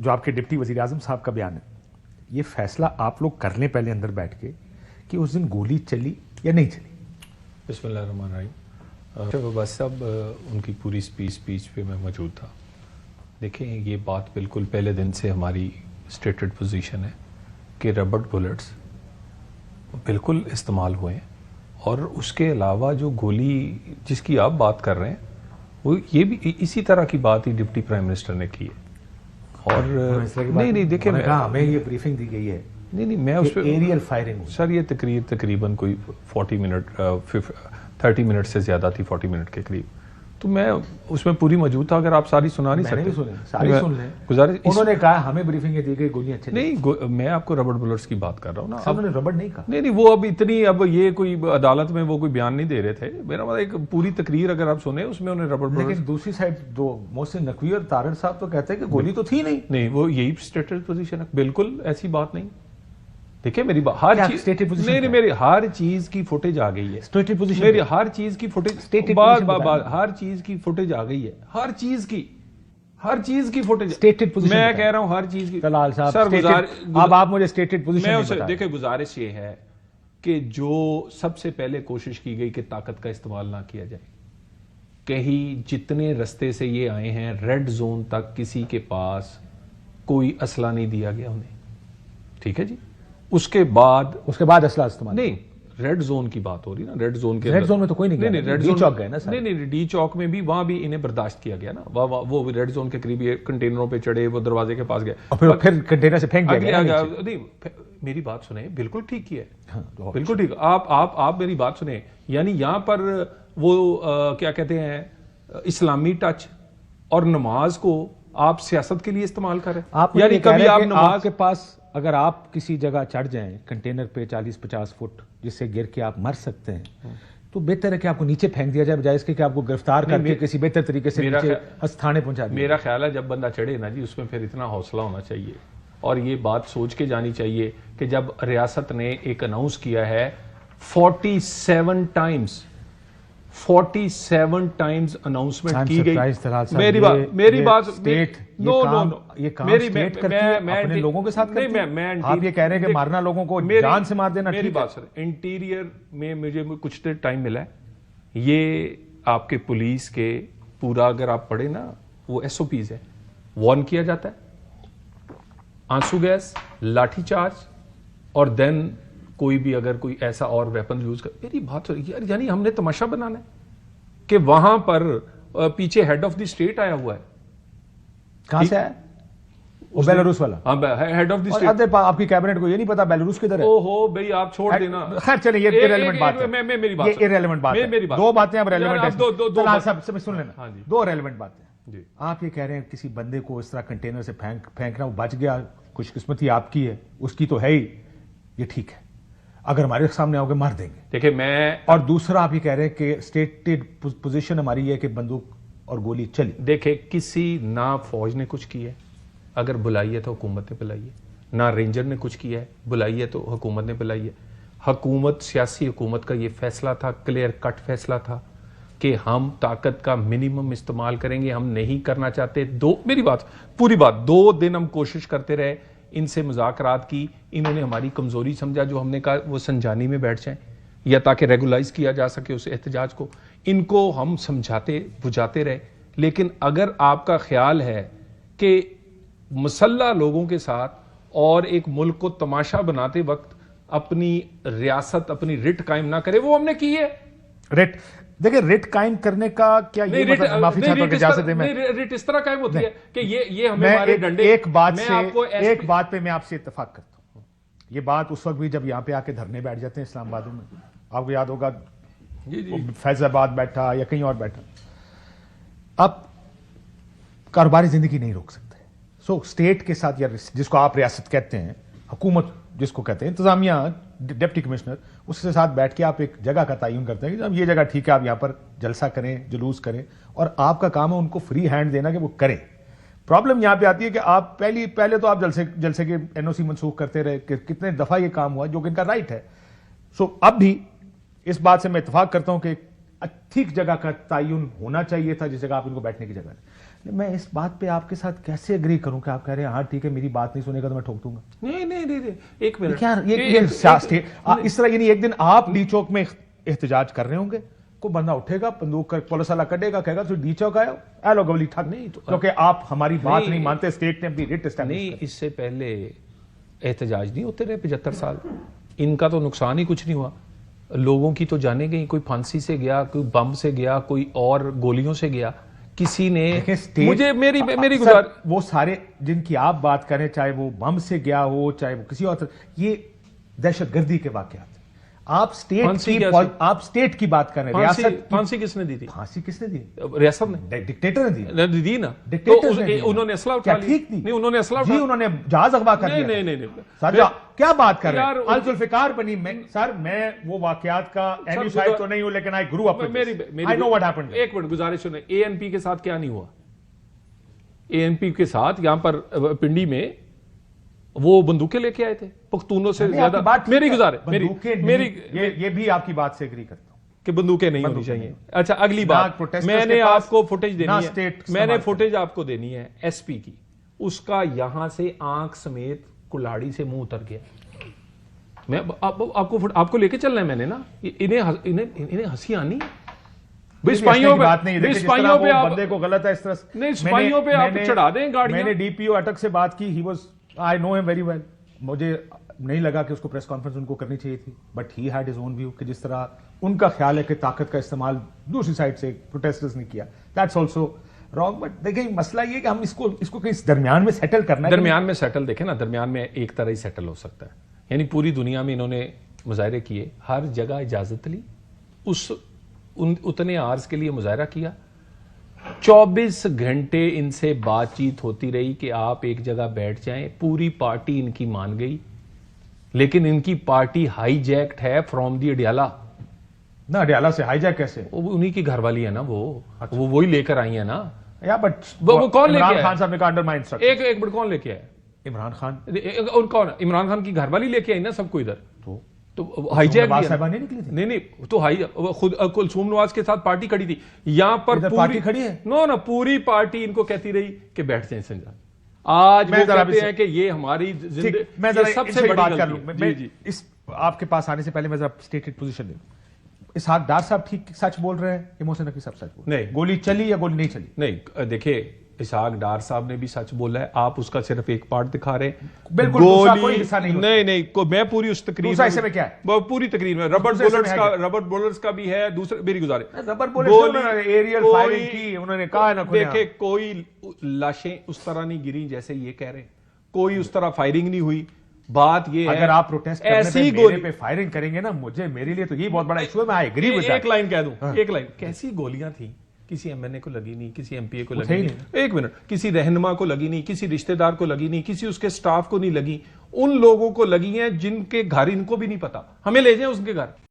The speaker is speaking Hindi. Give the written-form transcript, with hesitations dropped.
जो आपके डिप्टी वज़ीर आज़म साहब का बयान है, ये फैसला आप लोग कर लें पहले अंदर बैठ के कि उस दिन गोली चली या नहीं चली। बिस्मिल्लाहिर्रहमानिर्रहीम। अब्बास साहब उनकी पूरी स्पीच पे मैं मौजूद था। देखें, ये बात बिल्कुल पहले दिन से हमारी स्टेटेड पोजीशन है कि रबड़ बुलेट्स बिल्कुल इस्तेमाल हुए हैं, और उसके अलावा जो गोली जिसकी आप बात कर रहे हैं वो ये भी इसी तरह की बात ही डिप्टी प्राइम मिनिस्टर ने की है। और नहीं देखिए, हमें ये ब्रीफिंग दी गई है, नहीं मैं उस पर एरियल फायरिंग सर, ये तकरीबन कोई 40 मिनट 30 मिनट से ज्यादा थी, 40 मिनट के करीब, तो मैं उसमें पूरी मौजूद था। अगर आप सारी सुना नहीं सकते, सारी सुन लें। गुजारिश, उन्होंने कहा हमें ब्रीफिंग दी गई गोलियां अच्छी नहीं, मैं आपको रबड़ बुलेट्स की बात कर रहा हूँ ना। अब उन्होंने रबड़ नहीं कहा, नहीं वो अब इतनी, अब ये कोई अदालत में वो कोई बयान नहीं दे रहे थे। मेरा मतलब एक पूरी तकरीर अगर आप सुने उसमें उन्हें रबड़ बुलेट्स। लेकिन दूसरी साइड दो मोहसिन नकवी और तारड़ साहब तो कहते हैं कि गोली तो थी नहीं। वो यही स्टेटेड पोजीशन है, बिल्कुल ऐसी बात नहीं। देखिए मेरी बात, हर चीज नहीं, मेरी हर चीज की फुटेज आ गई है। स्टेटेड पोजीशन मेरी हर चीज की फुटेज, हर चीज की फुटेज आ गई है, हर चीज की फुटेज स्टेटेड पोजीशन। मैं कह रहा हूं हर चीज की। तलाल साहब सर, अब आप मुझे स्टेटेड पोजीशन में बताएं। देखिए, गुजारिश ये है कि जो सबसे पहले कोशिश की गई कि ताकत का इस्तेमाल ना किया जाए। कहीं जितने रास्ते से ये आए हैं रेड जोन तक किसी के पास कोई असला नहीं दिया गया उन्हें, ठीक है जी। उसके बाद असला इस्तेमाल नहीं, रेड जोन की बात हो रही ना। रेड जोन में तो कोई नहीं, रेड जोन चौक गए ना। नहीं, डी चौक में भी वहां भी इन्हें बर्दाश्त किया गया ना। वो रेड जोन के करीब ये कंटेनरों पे चढ़े, वो दरवाजे के पास गए और फिर कंटेनर से फेंक दिया गया। नहीं, मेरी बात सुने, बिल्कुल ठीक किया है, बिल्कुल ठीक। आप मेरी बात सुने, यानी यहां पर वो क्या कहते हैं, इस्लामी टच और नमाज को आप सियासत के लिए इस्तेमाल करें। यानी कभी आप नमाज के पास अगर आप किसी जगह चढ़ जाएं कंटेनर पे 40-50 फुट, जिससे गिर के आप मर सकते हैं, तो बेहतर है कि आपको नीचे फेंक दिया जाए, बजाय इसके कि आपको गिरफ्तार करके किसी बेहतर तरीके से नीचे थाने पहुंचा दिया। मेरा ख्याल है जब बंदा चढ़े ना जी, उसमें फिर इतना हौसला होना चाहिए, और ये बात सोच के जानी चाहिए कि जब रियासत ने एक अनाउंस किया है 47 टाइम्स अनाउंसमेंट की गई। मेरी बात स्टेट नो ये काम स्टेट करती है अपने लोगों के साथ करती है। आप ये कह रहे हैं कि मारना लोगों को जान से मार देना। मेरी बात सर, इंटीरियर में मुझे कुछ देर टाइम मिला है, ये आपके पुलिस के पूरा अगर आप पढ़े ना, वो SOPs है, वार्न किया जाता है, आंसू गैस, लाठी चार्ज, और देन कोई भी अगर कोई ऐसा और वेपन यूज कर। मेरी बात यार, यानी हमने तमाशा बनाना है कि वहां पर पीछे हेड ऑफ द स्टेट आया हुआ है। कहां से है वो? बेलारूस वाला। हाँ, हेड ऑफ द स्टेट। आपकी कैबिनेट को ये नहीं पता बेलारूस किधर है? ओहो भाई, आप छोड़ देना। खैर चलिए, ये इररिलेवेंट बात है। मेरी बात, ये इररिलेवेंट बात है। दो बातें अब रेलेवेंट है। दो सब सुन लेना, दो रेलेवेंट बातें। आप ये कह रहे हैं किसी बंदे को इस तरह कंटेनर से फेंकना, वो बच गया, खुशकिस्मती आपकी है, उसकी तो है ही, ये ठीक है। अगर हमारे सामने आओगे मार देंगे। देखिए मैं, और दूसरा आप ये कह रहे हैं कि स्टेटेड पोजीशन हमारी है कि बंदूक और गोली चली। देखिए, किसी ना फौज ने कुछ किया है, अगर बुलाई है तो हुकूमत ने बुलाई है, ना रेंजर ने कुछ किया है, बुलाई है तो हुकूमत ने बुलाई है। हुकूमत, सियासी हुकूमत का ये फैसला था, क्लियर कट फैसला था कि हम ताकत का मिनिमम इस्तेमाल करेंगे, हम नहीं करना चाहते। मेरी बात, पूरी बात, 2 दिन हम कोशिश करते रहे, इनसे मुज़ाकरात की, इन्होंने हमारी कमजोरी समझा, जो हमने कहा वो संजानी में बैठ जाएं, या ताकि रेगुलाइज किया जा सके उस एहतजाज को। इनको हम समझाते बुझाते रहे। लेकिन अगर आपका ख्याल है कि मुसल्ला लोगों के साथ और एक मुल्क को तमाशा बनाते वक्त अपनी रियासत, अपनी रिट कायम ना करे, वो हमने की है। रिट, देखिए, रिट कायम करने का क्या ये मतलब, माफी चाहता हूं कि इजाजत दें, मैं रिट इस तरह कायम होती है कि ये हमें हमारे डंडे। एक बात पे मैं आपसे इत्तेफाक करता हूं। ये बात उस वक्त भी जब यहां पे आके धरने बैठ जाते हैं इस्लामाबाद में, आपको याद होगा, फैजाबाद बैठा या कहीं और बैठा, आप कारोबारी जिंदगी नहीं रोक सकते। सो स्टेट के साथ, या जिसको आप रियासत कहते हैं, हुकूमत जिसको कहते हैं, इंतजामिया, डिप्टी कमिश्नर, उसके साथ बैठ के आप एक जगह का तयन करते हैं कि जब ये जगह ठीक है, आप यहाँ पर जलसा करें, जुलूस करें, और आपका काम है उनको फ्री हैंड देना कि वो करें। प्रॉब्लम यहाँ पे आती है कि आप पहले तो आप जलसे के NOC मनसूख करते रहे, कि कितने दफा ये काम हुआ, जो कि इनका राइट है। सो अब भी इस बात से मैं इत्तेफाक करता हूं कि ठीक जगह का तयन होना चाहिए था, जिस जगह आप इनको बैठने की जगह है। मैं इस बात पे आपके साथ कैसे एग्री करूं कि आप कह रहे हैं हाँ ठीक है मेरी बात नहीं सुनेगा तो मैं ठोक दूंगा। नहीं नहीं नहीं नहीं, एक मिनट क्या इस तरह यानी एक दिन आप डी चौक में एहतजाज कर रहे होंगे, कोई बंदा उठेगा बंदूक कर पुलिस वाला कटेगा, कहेगा तो डी चौक आयो ए लो गोली ठाक नहीं, क्योंकि आप हमारी बात नहीं मानते। स्टेट ने अपनी रिट एस्टैब्लिश नहीं, इससे पहले एहतजाज नहीं होते रहे 75 साल, इनका तो नुकसान ही कुछ नहीं हुआ। लोगों की तो जाने गई, कोई फांसी से गया, कोई बम से गया, कोई और गोलियों से गया, किसी ने मुझे मेरी गुजार वो सारे जिनकी आप बात करें, चाहे वो बम से गया हो चाहे वो किसी और, ये दहशतगर्दी के वाकयात। आप स्टेट की बात कर रहे हैं। रियासत फांसी किसने दी थी? फांसी किसने दी? रियासत ने, डिक्टेटर ने दी ना। डिक्टेटर उन्होंने असला उठा लिया। ठीक नहीं, उन्होंने असला जी, उन्होंने जहाज अगवा कर लिया। नहीं सर क्या बात कर रहे हैं? अल जुल्फिकार बनी में सर, मैं वो वाकयात का एनी साइड तो नहीं हूं, लेकिन I grew up I know what happened. एक मिनट गुजारिश सुने, एएनपी के साथ क्या नहीं हुआ? एएनपी के साथ यहां पर पिंडी में वो बंदूकें लेके आए थे पख्तूनों से ज्यादा। मेरी मेरी ये भी आपकी बात से एग्री करता हूं कि बंदूकें नहीं होनी चाहिए। अच्छा, अगली बात, मैंने आपको फुटेज देनी है, मैंने फुटेज आपको देनी है एसपी की, उसका यहां से आंख समेत कुल्हाड़ी से मुंह उतर गया। मैं आपको लेके चलना है मैंने ना। इन्हें हंसी आनी है सिपाहियों पे बात नहीं, सिपाहियों पे आप बंदे को गलत है इस तरह नहीं, सिपाहियों पे आप चढ़ा दें गाड़ियां। मैंने डीपीओ अटक से बात की, he was I know him very well. मुझे नहीं लगा कि उसको प्रेस कॉन्फ्रेंस उनको करनी चाहिए थी, but he had his own view कि जिस तरह उनका ख्याल है कि ताकत का इस्तेमाल दूसरी साइड से प्रोटेस्टर्स ने किया, दैट्स आल्सो रॉन्ग। बट देखिए मसला ये कि हम इसको किस दरमियान में सेटल करना है। दरमियान में सेटल देखें ना, दरमियान में एक तरह ही सेटल हो सकता है। यानी पूरी दुनिया में इन्होंने मुजाहरे किए, हर जगह इजाजत ली, उतने आर्स के लिए मुजाहरा किया, 24 घंटे इनसे बातचीत होती रही कि आप एक जगह बैठ जाएं। पूरी पार्टी इनकी मान गई, लेकिन इनकी पार्टी हाईजैक्ट है फ्रॉम दी अडियाला। ना अडियाला से हाईजैक कैसे? वो उन्हीं की घरवाली है ना, वो वही लेकर आई है ना। या बट वो कौन लेके आया? इमरान खान साहब ने अंडरमाइन स्ट्रक्चर। एक मिनट, कौन लेके आया? इमरान खान। और कौन? इमरान खान की घरवाली लेके आई ना सबको इधर। तो हाईजैक नहीं निकली थी। नहीं, तो खुद कुलसूम नवाज के साथ पार्टी खड़ी थी यहां पर, पार्टी खड़ी है ना पूरी पार्टी इनको कहती रही कि बैठ जाए संजान। आज वो कहते हैं कि ये हमारी जिंदगी सबसे बड़ी बात कर लूं। जी, इस आपके पास आने से पहले मैं जरा स्टेटेड पोजीशन दे दूं। इसहाक डार साहब ठीक सच बोल रहे हैं कि मोहसिन नकवी साहब सच बोल रहे हैं? नहीं, गोली चली या गोली नहीं चली? नहीं, देखिए इसहाक डार साहब ने भी सच बोला है, आप उसका सिर्फ एक पार्ट दिखा रहे हैं। बिल्कुल कोई हिस्सा नहीं। नहीं, मैं पूरी उस तकरीर में क्या है? पूरी तकरीर में रबर बुलेट्स का भी है। दूसरे मेरी गुजारे, रबर बुलेट्स एरियल फायरिंग की उन्होंने कहा ना। देखे कोई लाशें उस तरह नहीं गिरी जैसे ये कह रहे हैं, कोई उस तरह फायरिंग नहीं हुई। बात ये है, अगर आप प्रोटेस्ट करने पे मेरे पे फायरिंग करेंगे ना, मेरे लिए तो ये बहुत बड़ा इशू है। मैं आई एग्री विद दैट। एक लाइन कह दूं, एक लाइन, कैसी गोलियां थी, किसी एमएनए को लगी नहीं, किसी एमपीए को लगी नहीं, एक मिनट, किसी रहनुमा को लगी नहीं, किसी रिश्तेदार को लगी नहीं, किसी उसके स्टाफ को नहीं लगी। उन लोगों को लगी हैं जिनके घर इनको भी नहीं पता। हमें ले जाएं उसके घर।